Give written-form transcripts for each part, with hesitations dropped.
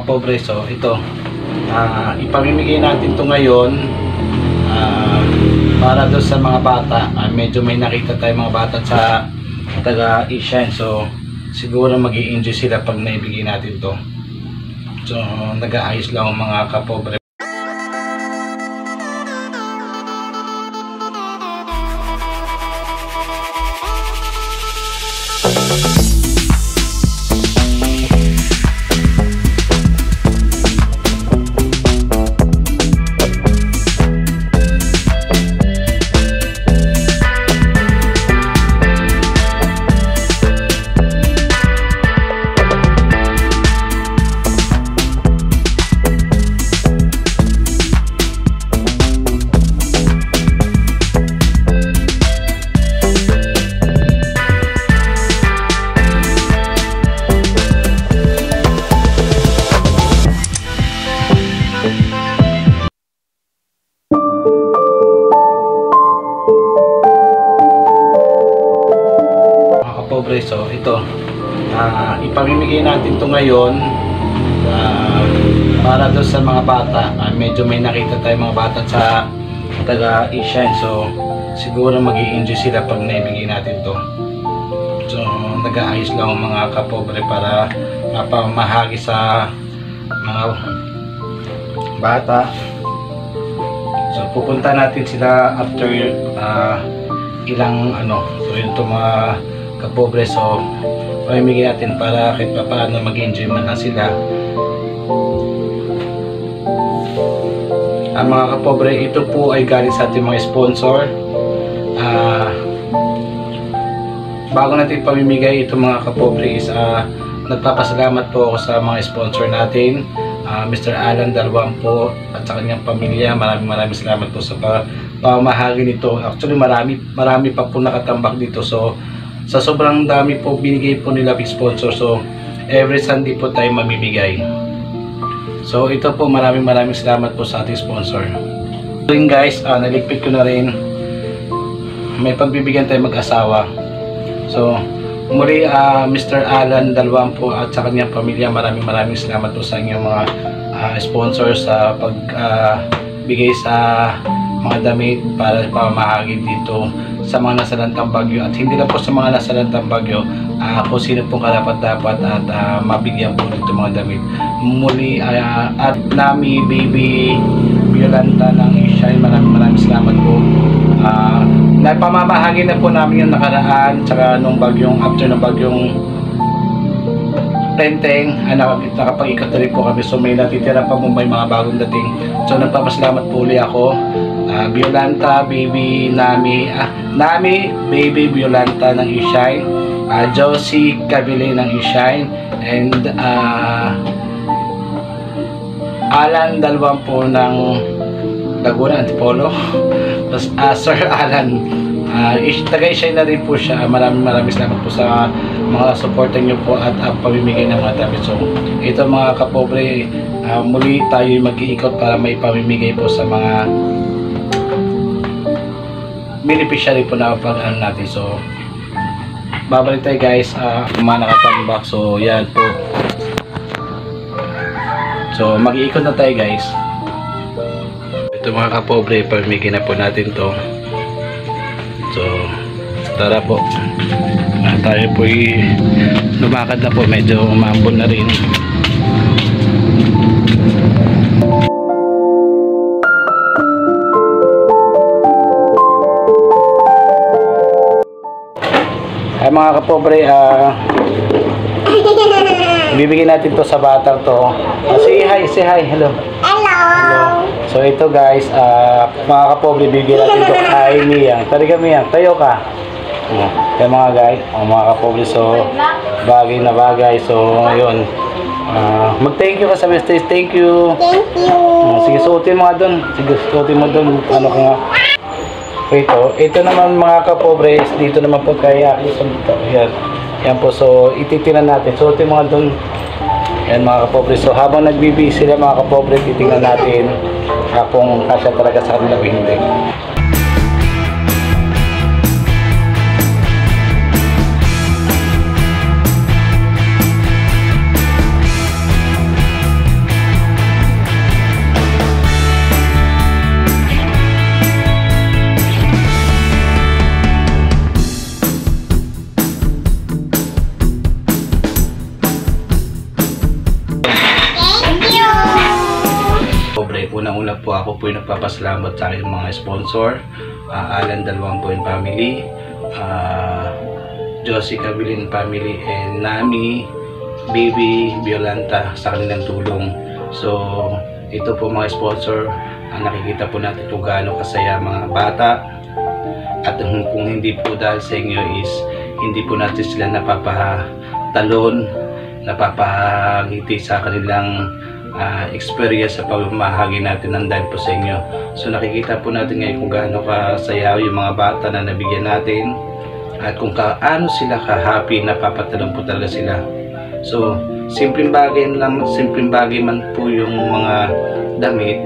kapobre, so ito ipamimigay natin to ngayon para doon sa mga bata. Medyo may nakita tayo mga bata sa taga Asian, so siguro mag-i-enjoy sila pag naibigay natin to. So nag-aayos lang ang mga kapobre. So ito ipamimigay natin to ngayon para doon sa mga bata. Medyo may nakita tayo mga bata sa taga Asian, so siguro mag-i-enjoy sila pag naibigay natin to. So nag-aayos lang ang mga kapobre para mapamahagi sa mga bata. So pupunta natin sila after ilang so yun to mga kapobre. So pamimigay natin para kahit pa paano mag-enjoy man lang sila. Ang mga kapobre, ito po ay galing sa ating mga sponsor. Bago natin pamimigay ito mga kapobre is nagpapasalamat po ako sa mga sponsor natin, Mr. Alan Dalwan po at sa kanyang pamilya. Maraming salamat po sa pamahagi nito. Actually marami pa po nakatambak dito, so sa sobrang dami po binigay po nila sponsor, so every Sunday po tayo mamimigay. So ito po, maraming salamat po sa ating sponsor. Rin guys, naligpit ko na rin, may pagbibigyan tayo mag-asawa. So muli Mr. Alan Dalwan po at sa kanyang pamilya, maraming salamat po sa inyong mga sponsor sa pagbigay sa mga damit para pamahagi dito sa mga nasalantang bagyo, at hindi lang po sa mga nasalantang bagyo, kung sino pong karapat-dapat at mabigyan po dito mga damit. Muli at Nami Baby Violanta ng Ishine, maraming salamat po. Napamamahagi na po namin yung nakaraan, tsaka nung bagyong, after ng bagyong Tenteng, nakapag-ikot na rin po kami, so may natitira pa mo, may mga bagong dating. So nagpapasalamat po ulit ako, Violanta Baby Nami Baby Violanta ng Ishine, Josie Cabile ng Ishine, and Alan Dalwan po ng Laguna Antipolo. Tapos Sir Alan, taga-Ishine na rin po siya. Maraming salamat po sa mga supportan nyo po at pamimigay ng mga damit. So ito mga kapobre, muli tayo mag-iikot para may pamimigay po sa mga beneficiary po na pag-ano natin. So babalik tayo guys, mga nakatambak. So yan po, so mag-iikot na tayo guys. Ito mga kapobre, pamimigay na po natin to. So tara po, tayo po lumakad na po, medyo umambon na rin. Ay mga kapobre, bibigyan natin to sa batang to. Say hi, hello. So ito guys, mga kapobre, bibigyan natin to kay Miyang. Talaga Miyang, tayo ka. Kaya mga guys, mga kapobre, so bagay na bagay. So ngayon, mag-thank you ka sa Mr. Thank you. Sige, suotin mo nga doon. Sige, suotin mo doon. Ano ka nga. Ito naman mga kapobre, dito naman po kaya yan po, so ititinan natin. Suotin mo nga doon. Yan mga kapobre, so habang nagbibigay sila mga kapobre, titingnan natin kung kasya talaga sa kanila o hindi. unang-una po ako po yung nagpapasalamat sa aking mga sponsor, Alan Dalawang po and family, Josie Cabilin family, and Nami, Baby, Violanta sa kanilang tulong. So ito po mga sponsor, nakikita po natin kung gaano kasaya mga bata, at kung hindi po dahil sa inyo is hindi po natin sila napapatalon, napapangiti sa kanilang experience sa pamamahagi natin ng dahil po sa inyo. So nakikita po natin ngayon kung gaano kasaya yung mga bata na nabigyan natin, at kung kaano sila ka-happy, napapatalon po talaga sila. So simpleng bagay man po yung mga damit,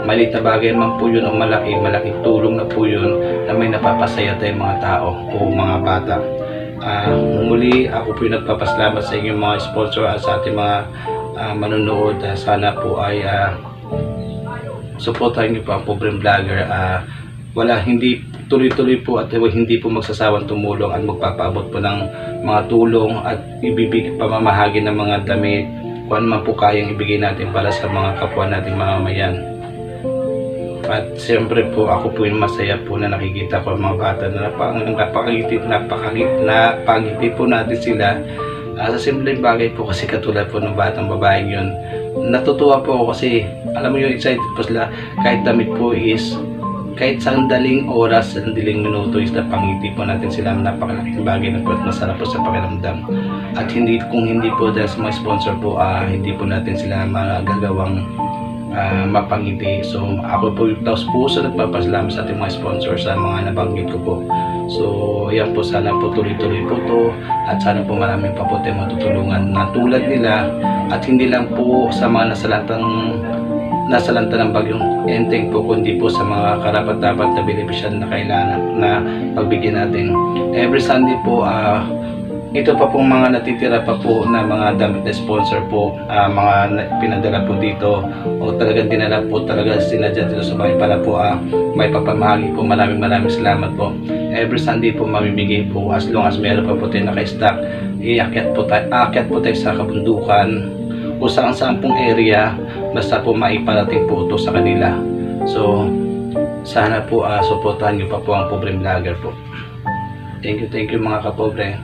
maliit na bagay man po yun o malaking tulong na po yun na may napapasaya tayong mga tao o mga bata. Muli ako po yung nagpapasalamat sa inyong mga sponsor at sa ating mga manonood. Sana po ay supportahan niyo po ang Pobreng Vlogger. Hindi tuloy-tuloy po at hindi po magsasawang tumulong at magpapaabot po ng mga tulong at pamamahagi ng mga damit, kung ano man po kayang ibigay natin para sa mga kapwa nating mamamayan. At siyempre po ako po yung masaya po na nakikita ko ang mga bata na napakangiti po natin sila. Sa simpleng bagay po kasi katulad po ng batang babaeng yun. Natutuwa po ako kasi alam mo yung excited po sila, kahit damit po is kahit sandaling oras, sandaling minuto is napangiti po natin sila. Napakalaking bagay na po at masarap po sa pakiramdam. At kung hindi po dahil sa mga sponsor po, hindi po natin sila magagawang mapangiti. So ako po yung taos puso nagpapasalamat sa ating mga sponsor sa mga nabanggit ko po. So yan po, sana po tuloy-tuloy po to, at sana po maraming pa po tayong matutulungan na tulad nila, at hindi lang po sa mga nasalanta ng bagyong Enteng po, kundi po sa mga karapat-dapat na benepisyan na kailangan na pagbigyan natin. Every Sunday po, ito pa pong mga natitira pa po na mga damit na sponsor po, mga pinadala po dito o talagang dinala po talaga sinadya dito sa bahay para po may papamahagi po. Maraming salamat po. Every Sunday po mamimigay po, as long as meron pa po tayo naka-stock. Aakyat po tayo sa kabundukan o saan pong area, basta po maiparating po ito sa kanila. So sana po suportahan nyo pa po ang Pobreng Vlogger po. Thank you mga kapobre.